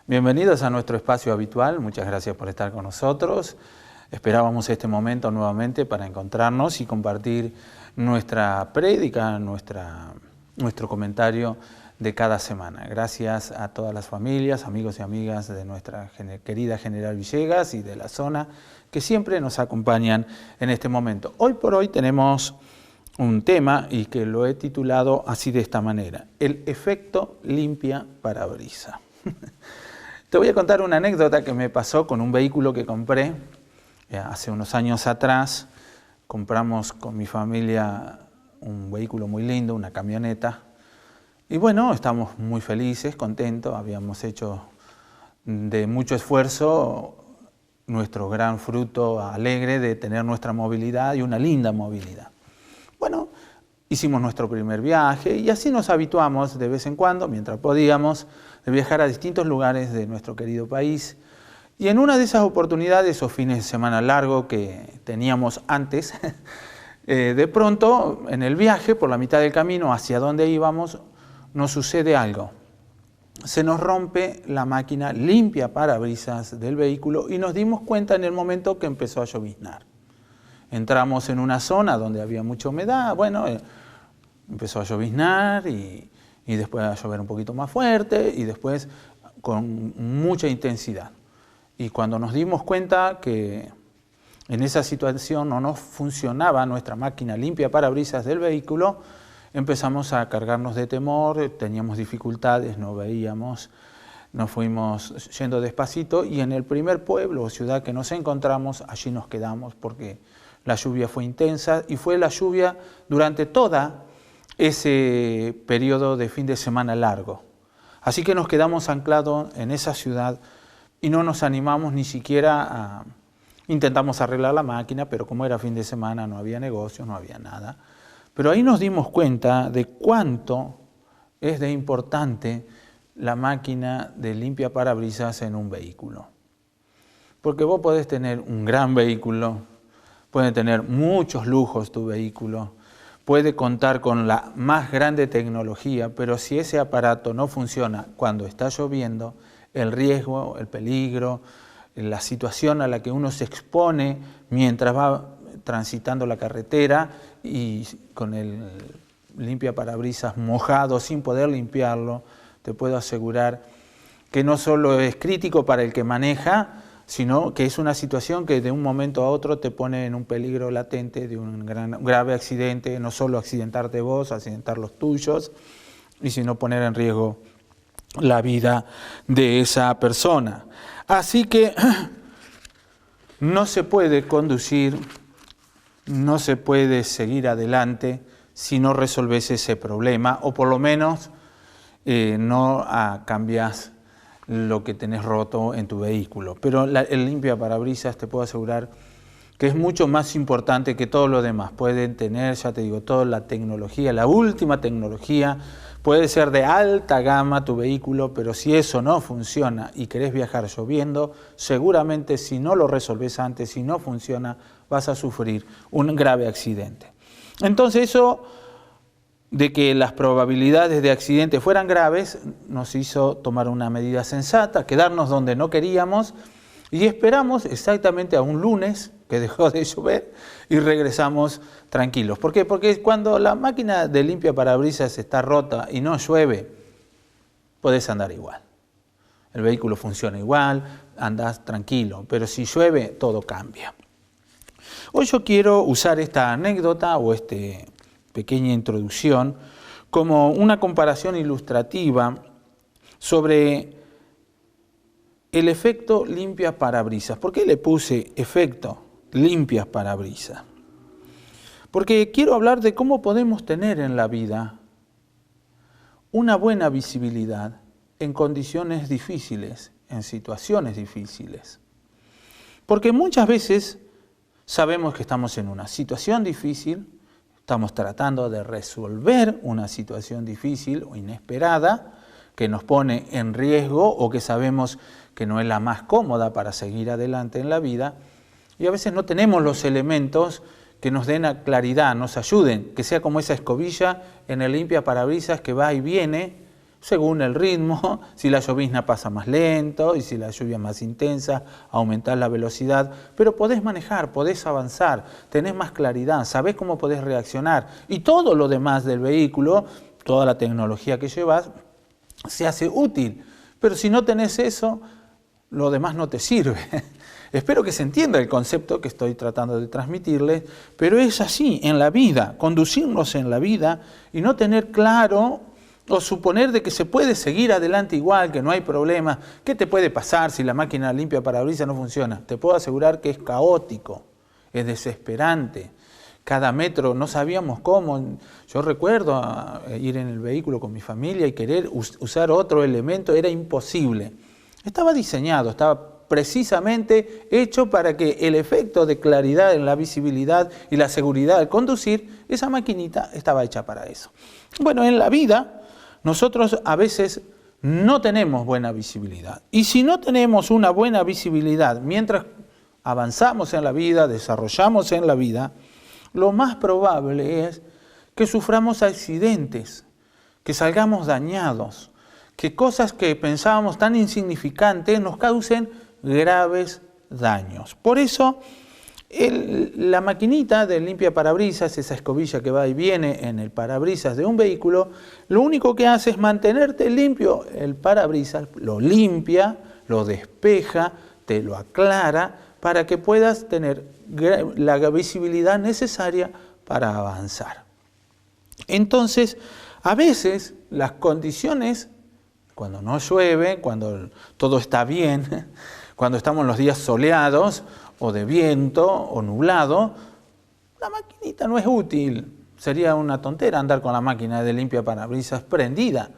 Bienvenidos a nuestro espacio habitual, muchas gracias por estar con nosotros. Esperábamos este momento nuevamente para encontrarnos y compartir nuestra prédica, nuestro comentario de cada semana. Gracias a todas las familias, amigos y amigas de nuestra querida General Villegas y de la zona que siempre nos acompañan en este momento. Hoy por hoy tenemos un tema y que lo he titulado así de esta manera: el efecto limpia parabrisa. Te voy a contar una anécdota que me pasó con un vehículo que compré hace unos años atrás. Compramos con mi familia un vehículo muy lindo, una camioneta. Y bueno, estamos muy felices, contentos. Habíamos hecho de mucho esfuerzo nuestro gran fruto alegre de tener nuestra movilidad y una linda movilidad. Bueno, hicimos nuestro primer viaje y así nos habituamos de vez en cuando, mientras podíamos, de viajar a distintos lugares de nuestro querido país. Y en una de esas oportunidades o fines de semana largo que teníamos antes, de pronto en el viaje, por la mitad del camino hacia donde íbamos, nos sucede algo. Se nos rompe la máquina limpia parabrisas del vehículo y nos dimos cuenta en el momento que empezó a lloviznar. Entramos en una zona donde había mucha humedad, bueno, empezó a lloviznar y después a llover un poquito más fuerte y después con mucha intensidad. Y cuando nos dimos cuenta que en esa situación no nos funcionaba nuestra máquina limpia parabrisas del vehículo, empezamos a cargarnos de temor, teníamos dificultades, no veíamos, nos fuimos yendo despacito y en el primer pueblo o ciudad que nos encontramos, allí nos quedamos porque la lluvia fue intensa y fue la lluvia durante toda ese periodo de fin de semana largo. Así que nos quedamos anclados en esa ciudad y no nos animamos ni siquiera intentamos arreglar la máquina, pero como era fin de semana no había negocios, no había nada. Pero ahí nos dimos cuenta de cuánto es de importante la máquina de limpia parabrisas en un vehículo. Porque vos podés tener un gran vehículo, puede tener muchos lujos tu vehículo, puede contar con la más grande tecnología, pero si ese aparato no funciona cuando está lloviendo, el riesgo, el peligro, la situación a la que uno se expone mientras va transitando la carretera y con el limpia parabrisas mojado sin poder limpiarlo, te puedo asegurar que no solo es crítico para el que maneja, sino que es una situación que de un momento a otro te pone en un peligro latente de un grave accidente, no solo accidentarte vos, accidentar los tuyos, y sino poner en riesgo la vida de esa persona. Así que no se puede conducir, no se puede seguir adelante si no resolves ese problema, o por lo menos no cambias lo que tenés roto en tu vehículo. Pero el limpia parabrisas te puedo asegurar que es mucho más importante que todo lo demás. Pueden tener, ya te digo, toda la tecnología, la última tecnología, puede ser de alta gama tu vehículo, pero si eso no funciona y querés viajar lloviendo, seguramente si no lo resolvés antes, si no funciona, vas a sufrir un grave accidente. Entonces eso de que las probabilidades de accidente fueran graves nos hizo tomar una medida sensata, quedarnos donde no queríamos y esperamos exactamente a un lunes que dejó de llover y regresamos tranquilos. ¿Por qué? Porque cuando la máquina de limpia parabrisas está rota y no llueve, podés andar igual. El vehículo funciona igual, andás tranquilo, pero si llueve todo cambia. Hoy yo quiero usar esta anécdota o esta pequeña introducción como una comparación ilustrativa sobre el efecto limpia parabrisas. ¿Por qué le puse efecto limpias parabrisas? Porque quiero hablar de cómo podemos tener en la vida una buena visibilidad en condiciones difíciles, en situaciones difíciles. Porque muchas veces sabemos que estamos en una situación difícil, estamos tratando de resolver una situación difícil o inesperada que nos pone en riesgo o que sabemos que no es la más cómoda para seguir adelante en la vida y a veces no tenemos los elementos que nos den claridad, nos ayuden, que sea como esa escobilla en el limpia parabrisas que va y viene según el ritmo, si la llovizna pasa más lento y si la lluvia es más intensa, aumentar la velocidad, pero podés manejar, podés avanzar, tenés más claridad, sabés cómo podés reaccionar y todo lo demás del vehículo, toda la tecnología que llevas, se hace útil, pero si no tenés eso, lo demás no te sirve. Espero que se entienda el concepto que estoy tratando de transmitirles, pero es así en la vida, conducirnos en la vida y no tener claro o suponer de que se puede seguir adelante igual, que no hay problema. ¿Qué te puede pasar si la máquina limpia parabrisas no funciona? Te puedo asegurar que es caótico, es desesperante. Cada metro no sabíamos cómo. Yo recuerdo ir en el vehículo con mi familia y querer usar otro elemento, era imposible. Estaba diseñado, estaba precisamente hecho para que el efecto de claridad en la visibilidad y la seguridad al conducir, esa maquinita estaba hecha para eso. Bueno, en la vida nosotros a veces no tenemos buena visibilidad. Y si no tenemos una buena visibilidad mientras avanzamos en la vida, desarrollamos en la vida, lo más probable es que suframos accidentes, que salgamos dañados, que cosas que pensábamos tan insignificantes nos causen graves daños. Por eso, la maquinita de limpia parabrisas, esa escobilla que va y viene en el parabrisas de un vehículo, lo único que hace es mantenerte limpio el parabrisas, lo limpia, lo despeja, te lo aclara para que puedas tener la visibilidad necesaria para avanzar. Entonces, a veces las condiciones, cuando no llueve, cuando todo está bien, cuando estamos en los días soleados, o de viento, o nublado, la maquinita no es útil. Sería una tontera andar con la máquina de limpia parabrisas prendida.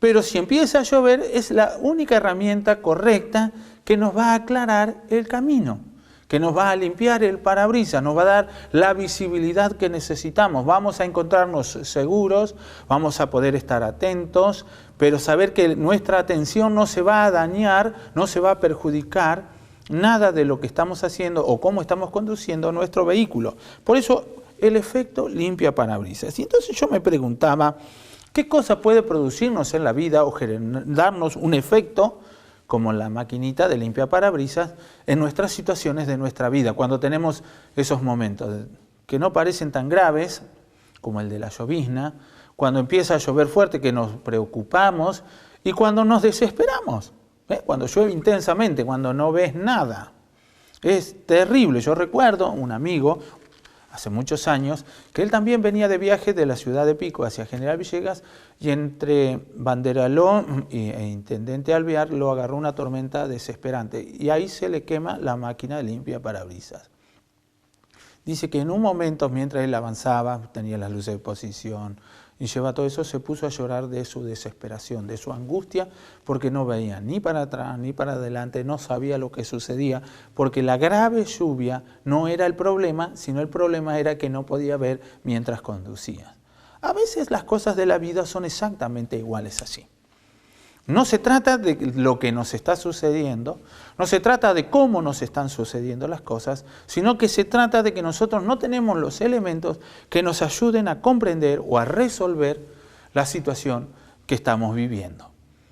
Pero si empieza a llover, es la única herramienta correcta que nos va a aclarar el camino, que nos va a limpiar el parabrisas, nos va a dar la visibilidad que necesitamos. Vamos a encontrarnos seguros, vamos a poder estar atentos, pero saber que nuestra atención no se va a dañar, no se va a perjudicar nada de lo que estamos haciendo o cómo estamos conduciendo nuestro vehículo. Por eso el efecto limpia parabrisas. Y entonces yo me preguntaba, ¿qué cosa puede producirnos en la vida o darnos un efecto como la maquinita de limpia parabrisas en nuestras situaciones de nuestra vida, cuando tenemos esos momentos que no parecen tan graves como el de la llovizna, cuando empieza a llover fuerte que nos preocupamos y cuando nos desesperamos, cuando llueve intensamente, cuando no ves nada? Es terrible. Yo recuerdo un amigo hace muchos años que él también venía de viaje de la ciudad de Pico hacia General Villegas y entre Banderaló e Intendente Alvear lo agarró una tormenta desesperante y ahí se le quema la máquina de limpia parabrisas. Dice que en un momento, mientras él avanzaba, tenía las luces de posición y lleva todo eso, se puso a llorar de su desesperación, de su angustia, porque no veía ni para atrás ni para adelante, no sabía lo que sucedía, porque la grave lluvia no era el problema, sino el problema era que no podía ver mientras conducía. A veces las cosas de la vida son exactamente iguales así. No se trata de lo que nos está sucediendo, no se trata de cómo nos están sucediendo las cosas, sino que se trata de que nosotros no tenemos los elementos que nos ayuden a comprender o a resolver la situación que estamos viviendo.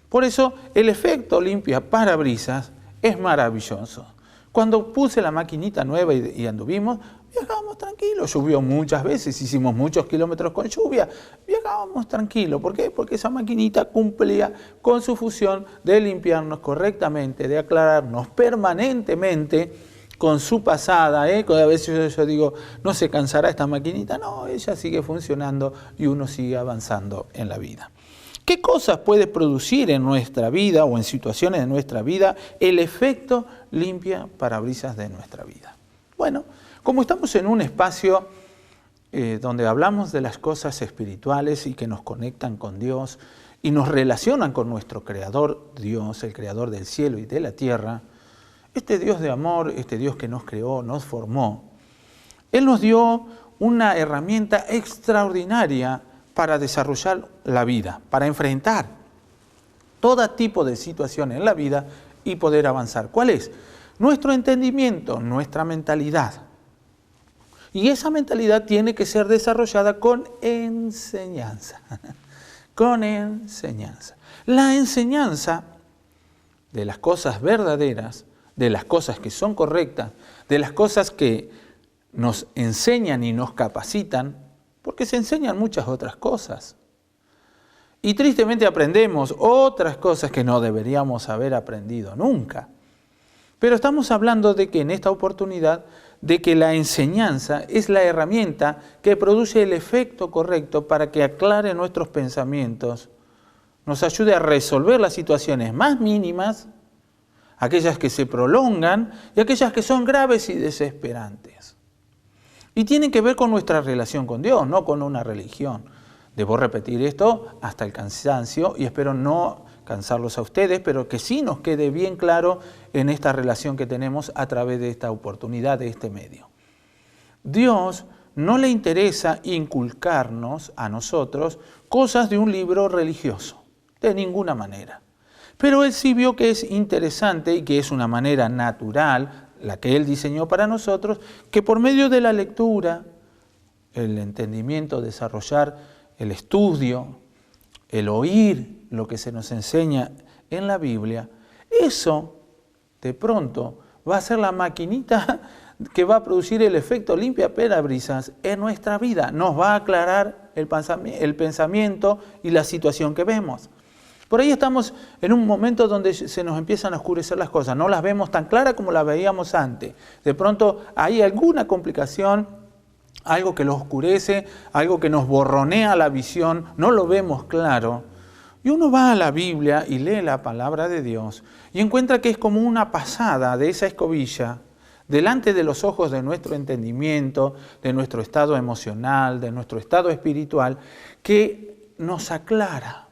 Por eso el efecto limpia parabrisas es maravilloso. Cuando puse la maquinita nueva y anduvimos, viajábamos tranquilos. Llovió muchas veces, hicimos muchos kilómetros con lluvia, viajábamos tranquilos. ¿Por qué? Porque esa maquinita cumplía con su función de limpiarnos correctamente, de aclararnos permanentemente con su pasada. A veces yo digo, ¿no se cansará esta maquinita? No, ella sigue funcionando y uno sigue avanzando en la vida. ¿Qué cosas puede producir en nuestra vida o en situaciones de nuestra vida el efecto limpia parabrisas de nuestra vida? Bueno, como estamos en un espacio donde hablamos de las cosas espirituales y que nos conectan con Dios y nos relacionan con nuestro Creador Dios, el Creador del cielo y de la tierra, este Dios de amor, este Dios que nos creó, nos formó, Él nos dio una herramienta extraordinaria para desarrollar la vida, para enfrentar todo tipo de situaciones en la vida y poder avanzar. ¿Cuál es? Nuestro entendimiento, nuestra mentalidad. Y esa mentalidad tiene que ser desarrollada con enseñanza. con enseñanza. La enseñanza de las cosas verdaderas, de las cosas que son correctas, de las cosas que nos enseñan y nos capacitan, porque se enseñan muchas otras cosas. Y tristemente aprendemos otras cosas que no deberíamos haber aprendido nunca. Pero estamos hablando de que en esta oportunidad, de que la enseñanza es la herramienta que produce el efecto correcto para que aclare nuestros pensamientos, nos ayude a resolver las situaciones más mínimas, aquellas que se prolongan y aquellas que son graves y desesperantes. Y tienen que ver con nuestra relación con Dios, no con una religión. Debo repetir esto hasta el cansancio y espero no cansarlos a ustedes, pero que sí nos quede bien claro en esta relación que tenemos a través de esta oportunidad, de este medio. Dios no le interesa inculcarnos a nosotros cosas de un libro religioso, de ninguna manera. Pero Él sí vio que es interesante y que es una manera natural, la que Él diseñó para nosotros, que por medio de la lectura, el entendimiento, desarrollar el estudio, el oír lo que se nos enseña en la Biblia, eso de pronto va a ser la maquinita que va a producir el efecto limpia parabrisas en nuestra vida. Nos va a aclarar el pensamiento y la situación que vemos. Por ahí estamos en un momento donde se nos empiezan a oscurecer las cosas, no las vemos tan claras como las veíamos antes. De pronto hay alguna complicación, algo que lo oscurece, algo que nos borronea la visión, no lo vemos claro. Y uno va a la Biblia y lee la palabra de Dios y encuentra que es como una pasada de esa escobilla delante de los ojos de nuestro entendimiento, de nuestro estado emocional, de nuestro estado espiritual, que nos aclara.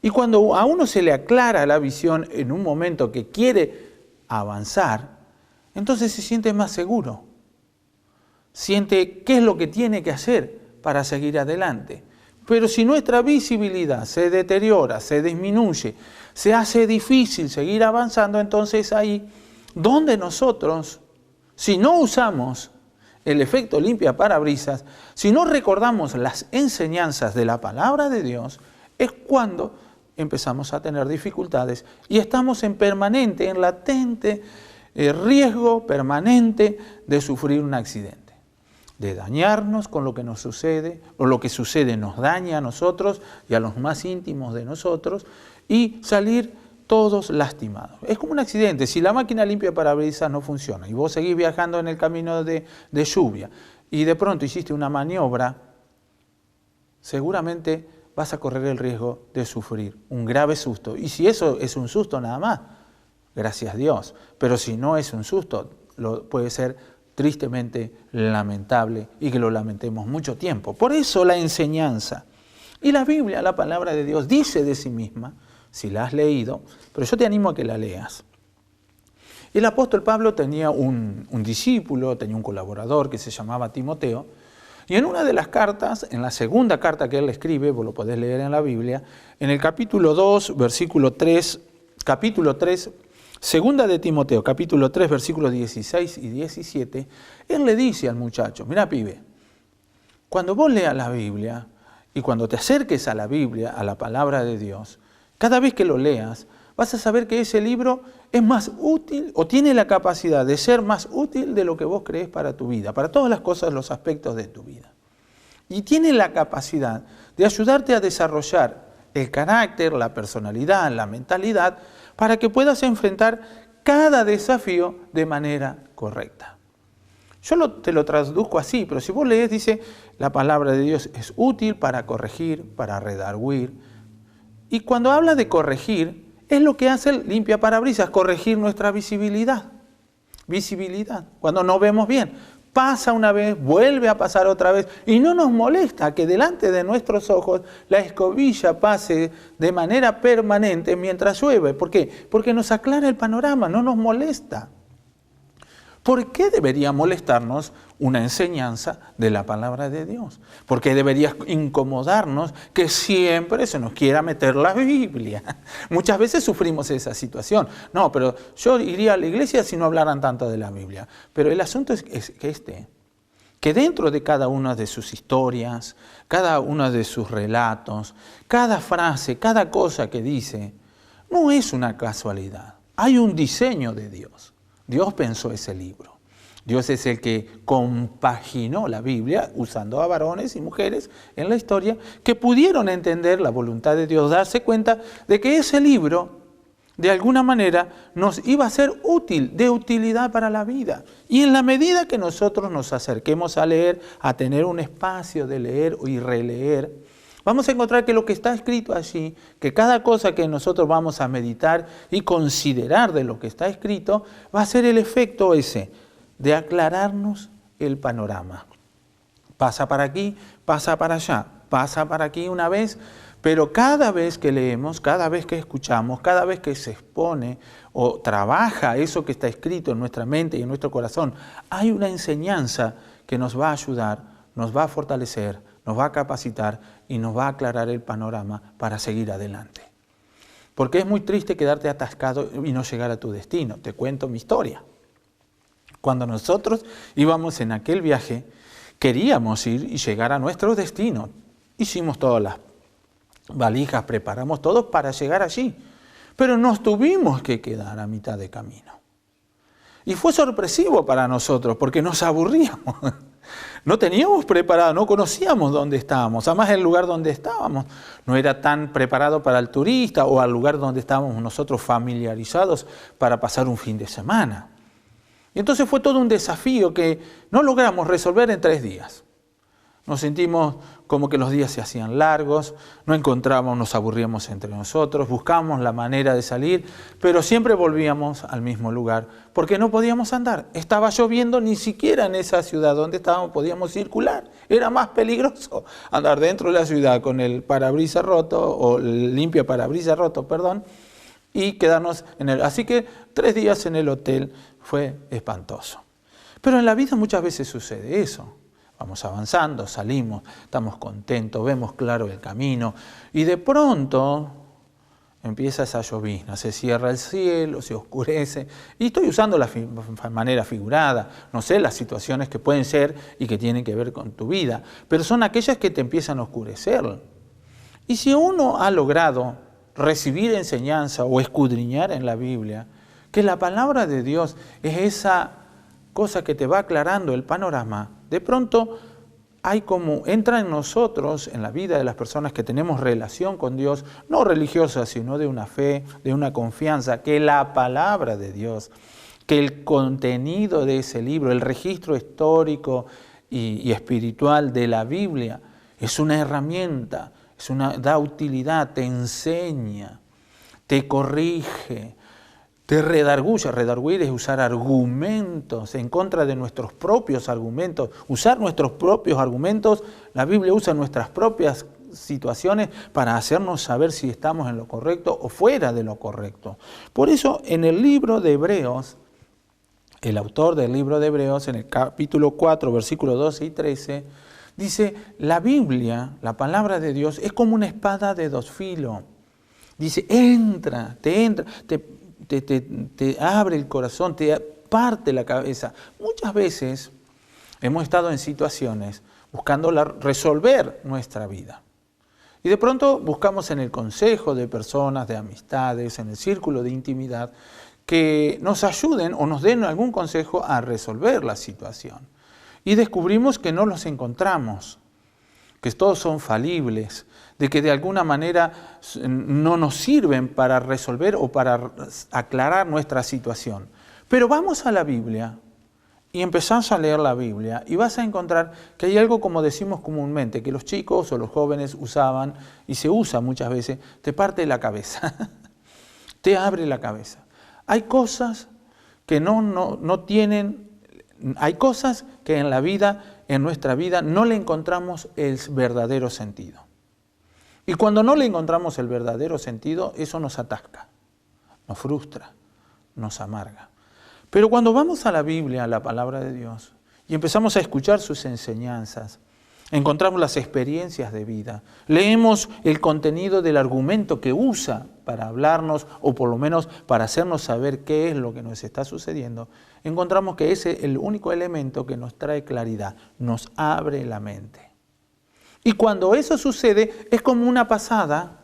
Y cuando a uno se le aclara la visión en un momento que quiere avanzar, entonces se siente más seguro. Siente qué es lo que tiene que hacer para seguir adelante. Pero si nuestra visibilidad se deteriora, se disminuye, se hace difícil seguir avanzando, entonces ahí donde nosotros, si no usamos el efecto limpia parabrisas, si no recordamos las enseñanzas de la palabra de Dios, es cuando empezamos a tener dificultades y estamos en permanente, en latente riesgo permanente de sufrir un accidente, de dañarnos con lo que nos sucede, o lo que sucede nos daña a nosotros y a los más íntimos de nosotros, y salir todos lastimados. Es como un accidente. Si la máquina limpia parabrisas no funciona y vos seguís viajando en el camino de lluvia y de pronto hiciste una maniobra, seguramente vas a correr el riesgo de sufrir un grave susto. Y si eso es un susto nada más, gracias a Dios. Pero si no es un susto, puede ser tristemente lamentable y que lo lamentemos mucho tiempo. Por eso la enseñanza. Y la Biblia, la palabra de Dios, dice de sí misma, si la has leído, pero yo te animo a que la leas. El apóstol Pablo tenía un discípulo, tenía un colaborador que se llamaba Timoteo, y en una de las cartas, en la segunda carta que él escribe, vos lo podés leer en la Biblia, en el capítulo 2, versículo 3, capítulo 3, segunda de Timoteo, capítulo 3, versículos 16 y 17, él le dice al muchacho, mira pibe, cuando vos leas la Biblia y cuando te acerques a la Biblia, a la palabra de Dios, cada vez que lo leas, vas a saber que ese libro es más útil o tiene la capacidad de ser más útil de lo que vos crees para tu vida, para todas las cosas, los aspectos de tu vida. Y tiene la capacidad de ayudarte a desarrollar el carácter, la personalidad, la mentalidad, para que puedas enfrentar cada desafío de manera correcta. Yo te lo traduzco así, pero si vos lees, dice, la palabra de Dios es útil para corregir, para redarguir. Y cuando habla de corregir, es lo que hace el limpia parabrisas, corregir nuestra visibilidad. Visibilidad, cuando no vemos bien. Pasa una vez, vuelve a pasar otra vez y no nos molesta que delante de nuestros ojos la escobilla pase de manera permanente mientras llueve. ¿Por qué? Porque nos aclara el panorama, no nos molesta. ¿Por qué debería molestarnos una enseñanza de la palabra de Dios? ¿Por qué debería incomodarnos que siempre se nos quiera meter la Biblia? Muchas veces sufrimos esa situación. No, pero yo iría a la iglesia si no hablaran tanto de la Biblia. Pero el asunto es que que dentro de cada una de sus historias, cada uno de sus relatos, cada frase, cada cosa que dice, no es una casualidad. Hay un diseño de Dios. Dios pensó ese libro. Dios es el que compaginó la Biblia usando a varones y mujeres en la historia que pudieron entender la voluntad de Dios, darse cuenta de que ese libro de alguna manera nos iba a ser útil, de utilidad para la vida. Y en la medida que nosotros nos acerquemos a leer, a tener un espacio de leer y releer, vamos a encontrar que lo que está escrito allí, que cada cosa que nosotros vamos a meditar y considerar de lo que está escrito, va a ser el efecto ese, de aclararnos el panorama. Pasa para aquí, pasa para allá, pasa para aquí una vez, pero cada vez que leemos, cada vez que escuchamos, cada vez que se expone o trabaja eso que está escrito en nuestra mente y en nuestro corazón, hay una enseñanza que nos va a ayudar, nos va a fortalecer, nos va a capacitar y nos va a aclarar el panorama para seguir adelante. Porque es muy triste quedarte atascado y no llegar a tu destino. Te cuento mi historia. Cuando nosotros íbamos en aquel viaje, queríamos ir y llegar a nuestro destino. Hicimos todas las valijas, preparamos todo para llegar allí. Pero nos tuvimos que quedar a mitad de camino. Y fue sorpresivo para nosotros porque nos aburríamos. No teníamos preparado, no conocíamos dónde estábamos. Además, el lugar donde estábamos no era tan preparado para el turista o al lugar donde estábamos nosotros familiarizados para pasar un fin de semana. Y entonces fue todo un desafío que no logramos resolver en 3 días. Nos sentimos como que los días se hacían largos, no encontrábamos, nos aburríamos entre nosotros, buscábamos la manera de salir, pero siempre volvíamos al mismo lugar, porque no podíamos andar. Estaba lloviendo, ni siquiera en esa ciudad donde estábamos podíamos circular. Era más peligroso andar dentro de la ciudad con el parabrisas roto, o el limpia parabrisas roto, perdón, y quedarnos en el... Así que 3 días en el hotel fue espantoso. Pero en la vida muchas veces sucede eso. Vamos avanzando, salimos, estamos contentos, vemos claro el camino y de pronto empieza esa llovizna, se cierra el cielo, se oscurece. Y estoy usando la manera figurada, no sé las situaciones que pueden ser y que tienen que ver con tu vida, pero son aquellas que te empiezan a oscurecer. Y si uno ha logrado recibir enseñanza o escudriñar en la Biblia, que la palabra de Dios es esa cosa que te va aclarando el panorama, de pronto hay como, entra en nosotros, en la vida de las personas que tenemos relación con Dios, no religiosa, sino de una fe, de una confianza, que la palabra de Dios, que el contenido de ese libro, el registro histórico y espiritual de la Biblia, es una herramienta, da utilidad, te enseña, te corrige, te redarguye. Redarguir es usar argumentos en contra de nuestros propios argumentos. Usar nuestros propios argumentos, la Biblia usa nuestras propias situaciones para hacernos saber si estamos en lo correcto o fuera de lo correcto. Por eso en el libro de Hebreos, el autor del libro de Hebreos, en el capítulo 4, versículos 12 y 13, dice, la Biblia, la palabra de Dios, es como una espada de 2 filos. Dice, te abre el corazón, te parte la cabeza. Muchas veces hemos estado en situaciones buscando resolver nuestra vida. Y de pronto buscamos en el consejo de personas, de amistades, en el círculo de intimidad, que nos ayuden o nos den algún consejo a resolver la situación. Y descubrimos que no los encontramos, que todos son falibles, de que de alguna manera no nos sirven para resolver o para aclarar nuestra situación. Pero vamos a la Biblia y empezás a leer la Biblia y vas a encontrar que hay algo, como decimos comúnmente, que los chicos o los jóvenes usaban y se usa muchas veces, te parte la cabeza, te abre la cabeza. Hay cosas que no tienen, hay cosas que en la vida, en nuestra vida, no le encontramos el verdadero sentido. Y cuando no le encontramos el verdadero sentido, eso nos atasca, nos frustra, nos amarga. Pero cuando vamos a la Biblia, a la palabra de Dios, y empezamos a escuchar sus enseñanzas, Encontramos las experiencias de vida. Leemos el contenido del argumento que usa para hablarnos o por lo menos para hacernos saber qué es lo que nos está sucediendo. Encontramos que ese es el único elemento que nos trae claridad, nos abre la mente. Y cuando eso sucede es como una pasada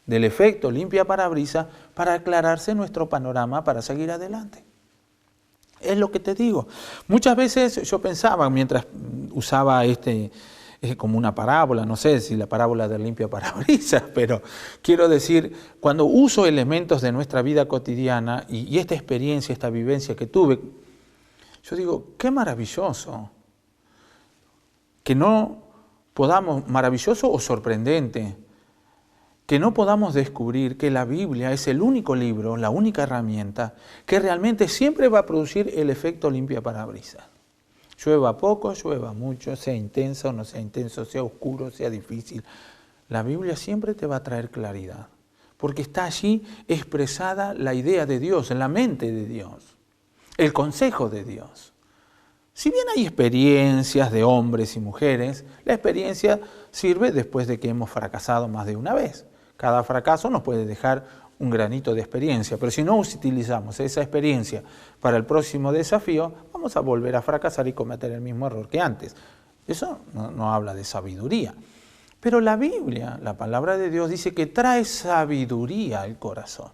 del efecto limpia parabrisas para aclararse nuestro panorama para seguir adelante. Es lo que te digo. Muchas veces yo pensaba, mientras usaba como una parábola, no sé si la parábola del limpia parabrisas, pero quiero decir, cuando uso elementos de nuestra vida cotidiana y esta experiencia, esta vivencia que tuve, yo digo, qué maravilloso. Que no podamos, maravilloso o sorprendente, que no podamos descubrir que la Biblia es el único libro, la única herramienta que realmente siempre va a producir el efecto limpia parabrisas. Llueva poco, llueva mucho, sea intenso o no sea intenso, sea oscuro, sea difícil. La Biblia siempre te va a traer claridad, porque está allí expresada la idea de Dios, la mente de Dios, el consejo de Dios. Si bien hay experiencias de hombres y mujeres, la experiencia sirve después de que hemos fracasado más de una vez. Cada fracaso nos puede dejar un granito de experiencia, pero si no utilizamos esa experiencia para el próximo desafío, vamos a volver a fracasar y cometer el mismo error que antes. Eso no habla de sabiduría. Pero la Biblia, la palabra de Dios, dice que trae sabiduría al corazón.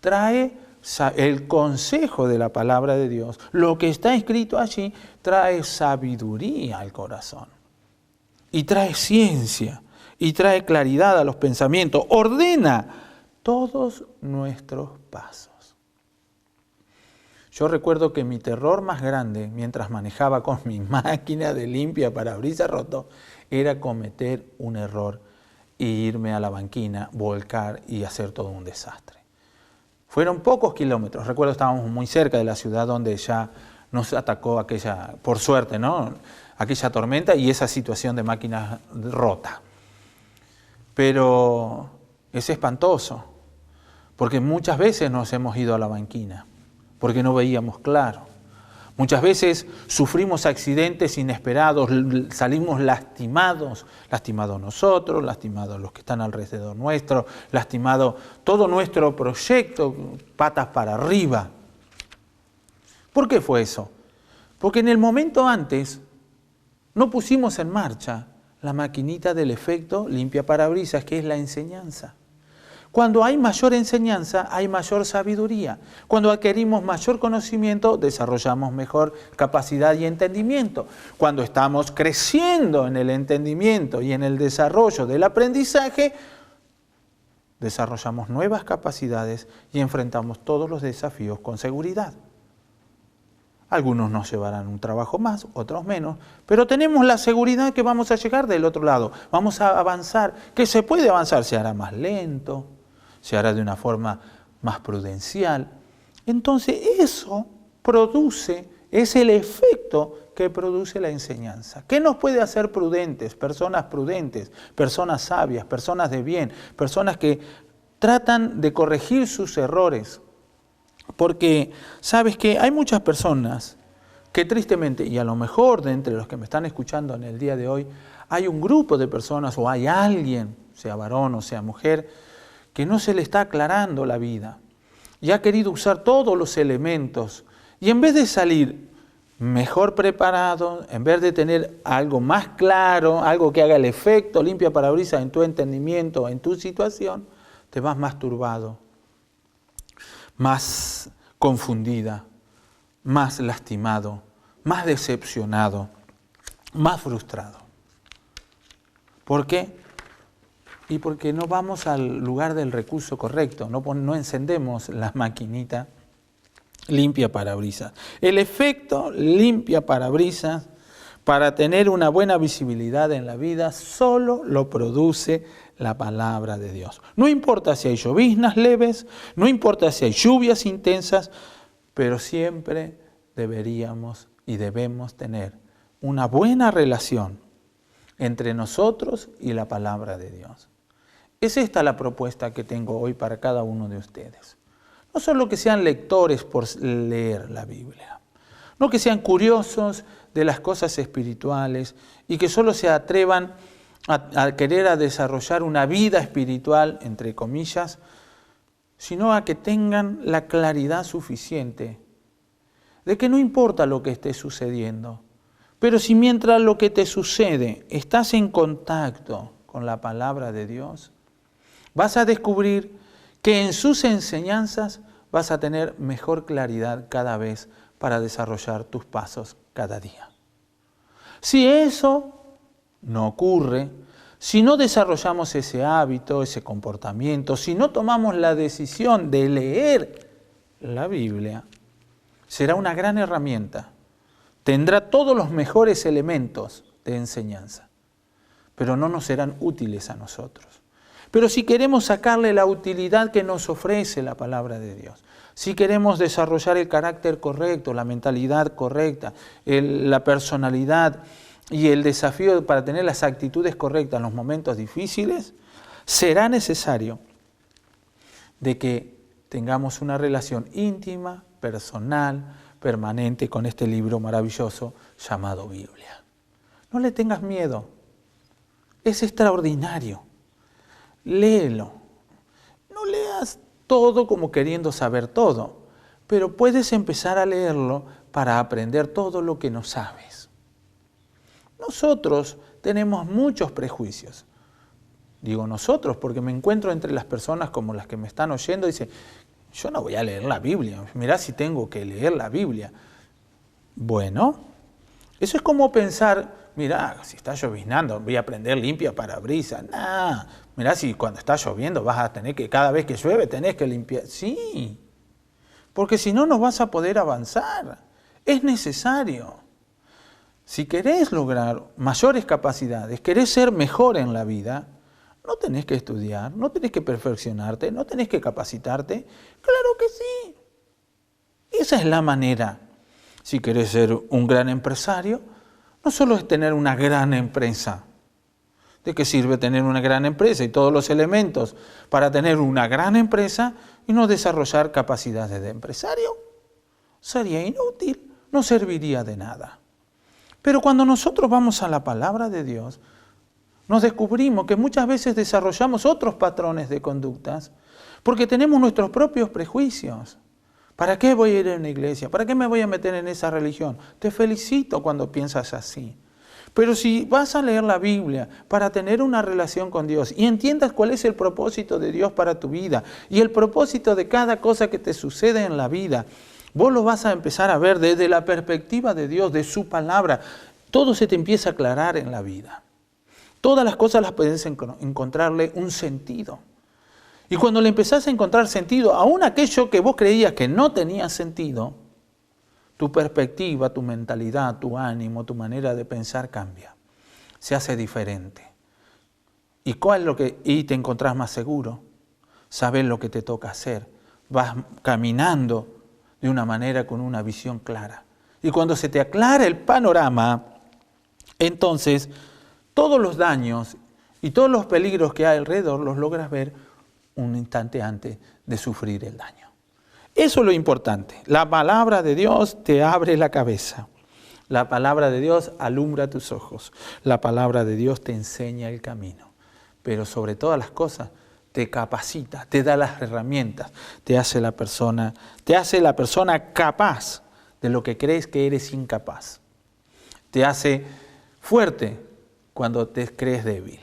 Trae el consejo de la palabra de Dios, lo que está escrito allí, trae sabiduría al corazón. Y trae ciencia. Y trae claridad a los pensamientos, ordena todos nuestros pasos. Yo recuerdo que mi terror más grande, mientras manejaba con mi máquina de limpia parabrisas roto, era cometer un error e irme a la banquina, volcar y hacer todo un desastre. Fueron pocos kilómetros, recuerdo estábamos muy cerca de la ciudad donde ya nos atacó aquella, por suerte, ¿no?, aquella tormenta y esa situación de máquina rota. Pero es espantoso, porque muchas veces nos hemos ido a la banquina, porque no veíamos claro. Muchas veces sufrimos accidentes inesperados, salimos lastimados nosotros, lastimados los que están alrededor nuestro, lastimado todo nuestro proyecto, patas para arriba. ¿Por qué fue eso? Porque en el momento antes no pusimos en marcha la maquinita del efecto limpia parabrisas, que es la enseñanza. Cuando hay mayor enseñanza, hay mayor sabiduría. Cuando adquirimos mayor conocimiento, desarrollamos mejor capacidad y entendimiento. Cuando estamos creciendo en el entendimiento y en el desarrollo del aprendizaje, desarrollamos nuevas capacidades y enfrentamos todos los desafíos con seguridad. Algunos nos llevarán un trabajo más, otros menos, pero tenemos la seguridad que vamos a llegar del otro lado, vamos a avanzar, que se puede avanzar, se hará más lento, se hará de una forma más prudencial. Entonces eso es el efecto que produce la enseñanza. ¿Qué nos puede hacer prudentes, personas sabias, personas de bien, personas que tratan de corregir sus errores? Porque, ¿sabes qué? Hay muchas personas que tristemente, y a lo mejor de entre los que me están escuchando en el día de hoy, hay un grupo de personas o hay alguien, sea varón o sea mujer, que no se le está aclarando la vida y ha querido usar todos los elementos y en vez de salir mejor preparado, en vez de tener algo más claro, algo que haga el efecto limpia parabrisas en tu entendimiento, en tu situación, te vas más turbado, más confundida, más lastimado, más decepcionado, más frustrado. ¿Por qué? Y porque no vamos al lugar del recurso correcto, no encendemos la maquinita limpia parabrisas. El efecto limpia parabrisas, para tener una buena visibilidad en la vida, solo lo produce la palabra de Dios. No importa si hay lloviznas leves, no importa si hay lluvias intensas, pero siempre deberíamos y debemos tener una buena relación entre nosotros y la palabra de Dios. Es esta la propuesta que tengo hoy para cada uno de ustedes. No solo que sean lectores por leer la Biblia, No que sean curiosos de las cosas espirituales y que solo se atrevan a querer desarrollar una vida espiritual, entre comillas, sino a que tengan la claridad suficiente de que no importa lo que esté sucediendo, pero si mientras lo que te sucede estás en contacto con la palabra de Dios, vas a descubrir que en sus enseñanzas vas a tener mejor claridad cada vez para desarrollar tus pasos cada día. Si eso no ocurre, si no desarrollamos ese hábito, ese comportamiento, si no tomamos la decisión de leer la Biblia, será una gran herramienta. Tendrá todos los mejores elementos de enseñanza, pero no nos serán útiles a nosotros. Pero si queremos sacarle la utilidad que nos ofrece la palabra de Dios, si queremos desarrollar el carácter correcto, la mentalidad correcta, la personalidad y el desafío para tener las actitudes correctas en los momentos difíciles, será necesario de que tengamos una relación íntima, personal, permanente con este libro maravilloso llamado Biblia. No le tengas miedo, es extraordinario. Léelo. No leas todo como queriendo saber todo, pero puedes empezar a leerlo para aprender todo lo que no sabes. Nosotros tenemos muchos prejuicios. Digo nosotros porque me encuentro entre las personas como las que me están oyendo y dicen, yo no voy a leer la Biblia, mirá si tengo que leer la Biblia. Bueno, eso es como pensar, mirá, si está lloviznando, voy a prender limpia parabrisas. Nah, mirá, si cuando está lloviendo vas a tener que, cada vez que llueve tenés que limpiar. Sí, porque si no, no vas a poder avanzar. Es necesario. Si querés lograr mayores capacidades, querés ser mejor en la vida, no tenés que estudiar, no tenés que perfeccionarte, no tenés que capacitarte. Claro que sí. Esa es la manera. Si querés ser un gran empresario, no solo es tener una gran empresa. ¿De qué sirve tener una gran empresa y todos los elementos para tener una gran empresa y no desarrollar capacidades de empresario? Sería inútil, no serviría de nada. Pero cuando nosotros vamos a la palabra de Dios, nos descubrimos que muchas veces desarrollamos otros patrones de conductas porque tenemos nuestros propios prejuicios. ¿Para qué voy a ir a una iglesia? ¿Para qué me voy a meter en esa religión? Te felicito cuando piensas así. Pero si vas a leer la Biblia para tener una relación con Dios y entiendas cuál es el propósito de Dios para tu vida y el propósito de cada cosa que te sucede en la vida, vos lo vas a empezar a ver desde la perspectiva de Dios, de su palabra. Todo se te empieza a aclarar en la vida. Todas las cosas las puedes encontrarle un sentido. Y cuando le empezás a encontrar sentido, aún aquello que vos creías que no tenía sentido, tu perspectiva, tu mentalidad, tu ánimo, tu manera de pensar cambia. Se hace diferente. ¿Y y te encontrás más seguro? Sabés lo que te toca hacer. Vas caminando de una manera con una visión clara. Y cuando se te aclara el panorama, entonces todos los daños y todos los peligros que hay alrededor los logras ver un instante antes de sufrir el daño. Eso es lo importante. La palabra de Dios te abre la cabeza. La palabra de Dios alumbra tus ojos. La palabra de Dios te enseña el camino. Pero sobre todas las cosas te capacita, te da las herramientas, te hace la persona capaz de lo que crees que eres incapaz. Te hace fuerte cuando te crees débil.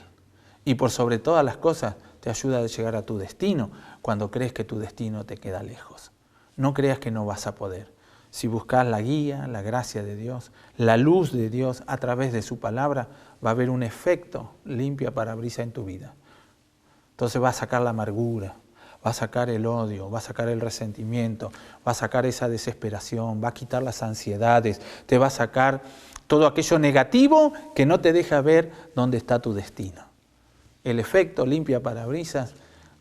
Y por sobre todas las cosas, te ayuda a llegar a tu destino cuando crees que tu destino te queda lejos. No creas que no vas a poder. Si buscas la guía, la gracia de Dios, la luz de Dios a través de su palabra, va a haber un efecto limpia parabrisas en tu vida. Entonces va a sacar la amargura, va a sacar el odio, va a sacar el resentimiento, va a sacar esa desesperación, va a quitar las ansiedades, te va a sacar todo aquello negativo que no te deja ver dónde está tu destino. El efecto limpia parabrisas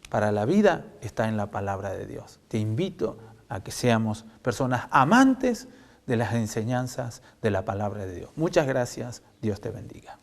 para la vida está en la palabra de Dios. Te invito a que seamos personas amantes de las enseñanzas de la palabra de Dios. Muchas gracias. Dios te bendiga.